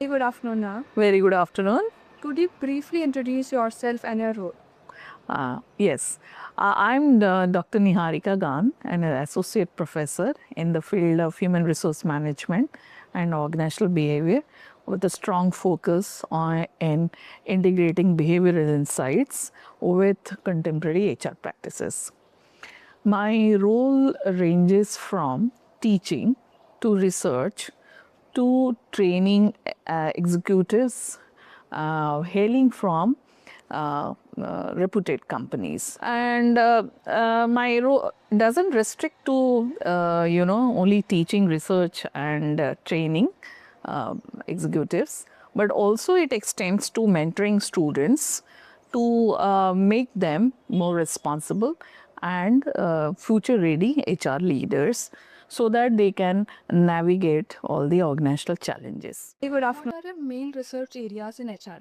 Good afternoon, ma'am. Very good afternoon. Could you briefly introduce yourself and your role? Yes, I'm Dr. Niharika Gaan, and an associate professor in the field of human resource management and organizational behavior, with a strong focus on in integrating behavioral insights with contemporary HR practices. My role ranges from teaching to research to training executives hailing from reputed companies. And my role doesn't restrict to, only teaching, research, and training executives, but also it extends to mentoring students to make them more responsible and future ready HR leaders so that they can navigate all the organizational challenges. Good afternoon. What are the main research areas in HR?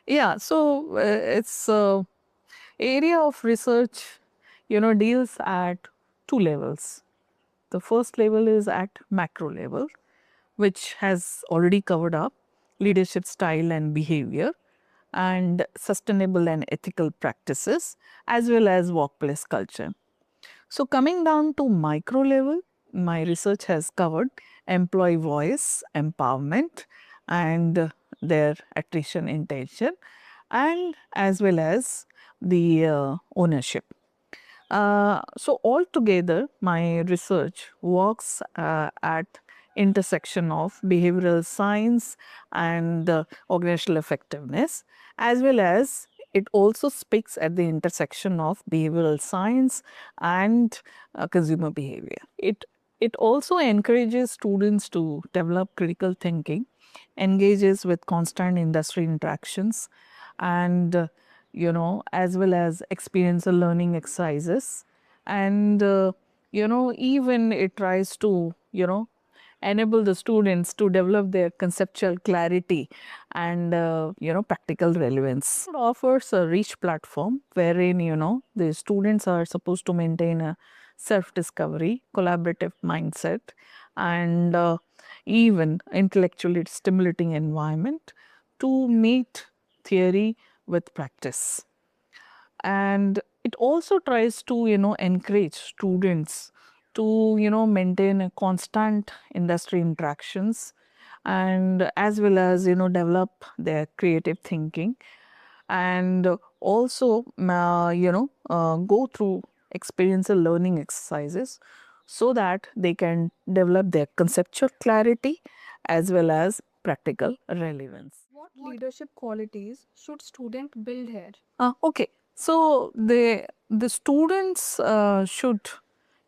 Yeah, so it's area of research, deals at two levels. The first level is at macro level, which has already covered up leadership style and behavior and sustainable and ethical practices as well as workplace culture. So coming down to micro level, my research has covered employee voice, empowerment and their attrition intention and as well as the ownership. So altogether, my research works at intersection of behavioral science and organizational effectiveness, as well as it also speaks at the intersection of behavioral science and consumer behavior. It also encourages students to develop critical thinking, engages with constant industry interactions, and as well as experiential learning exercises, and even it tries to enable the students to develop their conceptual clarity and practical relevance. It offers a rich platform wherein the students are supposed to maintain a self discovery, collaborative mindset, and even intellectually stimulating environment to meet theory with practice. And it also tries to encourage students to maintain a constant industry interactions and as well as develop their creative thinking and also go through experiential learning exercises so that they can develop their conceptual clarity as well as practical relevance. What leadership qualities should student build here? Okay, so the students should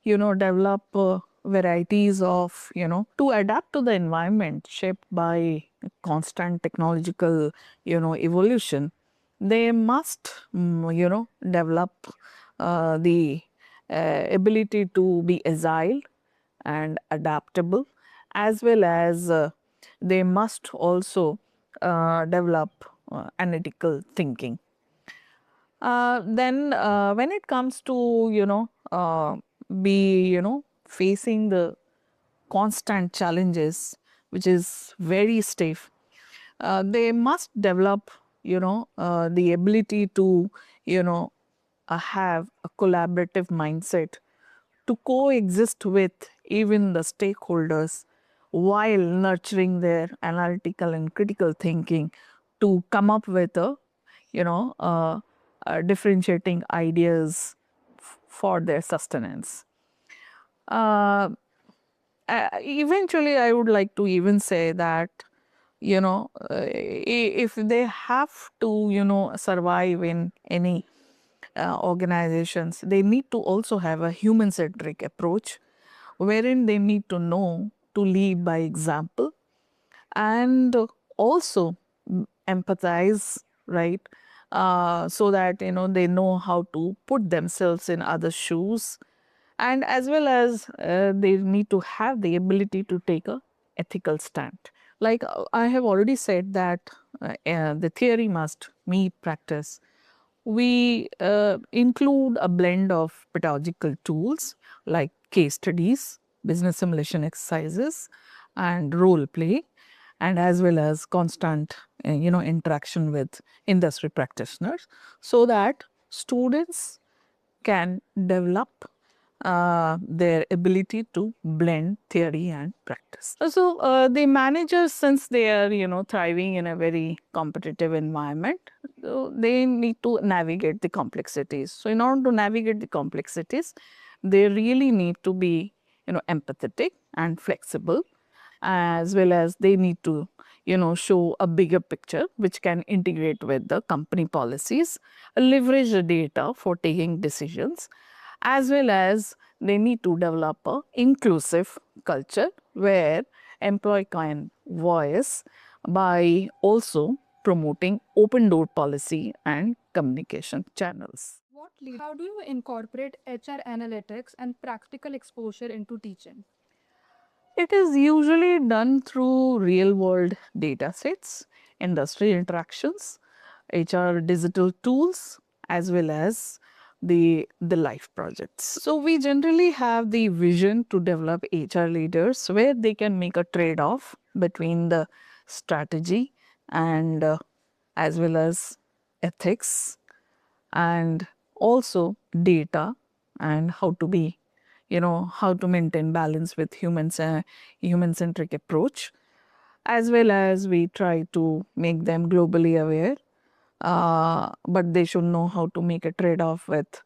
develop varieties of to adapt to the environment shaped by constant technological evolution. They must develop the ability to be agile and adaptable, as well as they must also develop analytical thinking. Then when it comes to be facing the constant challenges which is very stiff, they must develop the ability to have a collaborative mindset to coexist with even the stakeholders while nurturing their analytical and critical thinking to come up with a differentiating ideas for their sustenance. Uh, Eventually, I would like to even say that if they have to survive in any organizations, they need to also have a human centric approach wherein they need to know to lead by example and also empathize, right? So that they know how to put themselves in other shoes, and as well as they need to have the ability to take a ethical stand. Like I have already said that the theory must meet practice. We include a blend of pedagogical tools like case studies, business simulation exercises, and role play. and as well as constant interaction with industry practitioners, so that students can develop their ability to blend theory and practice. So the managers, since they are thriving in a very competitive environment, so they need to navigate the complexities. So in order to navigate the complexities, they really need to be empathetic and flexible, as well as they need to show a bigger picture which can integrate with the company policies, leverage the data for taking decisions, as well as they need to develop a inclusive culture where employee can voice by also promoting open door policy and communication channels. How do you incorporate HR analytics and practical exposure into teaching? It is usually done through real world data sets, industry interactions, HR digital tools, as well as the life projects. So we generally have the vision to develop HR leaders where they can make a trade off between the strategy and as well as ethics, and also data, and how to be how to maintain balance with human centric approach, as well as we try to make them globally aware, but they should know how to make a trade off with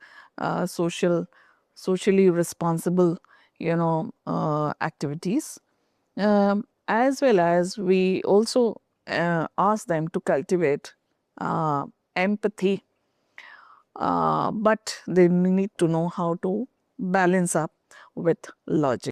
socially responsible activities, as well as we also ask them to cultivate empathy, but they need to know how to balance up with logic.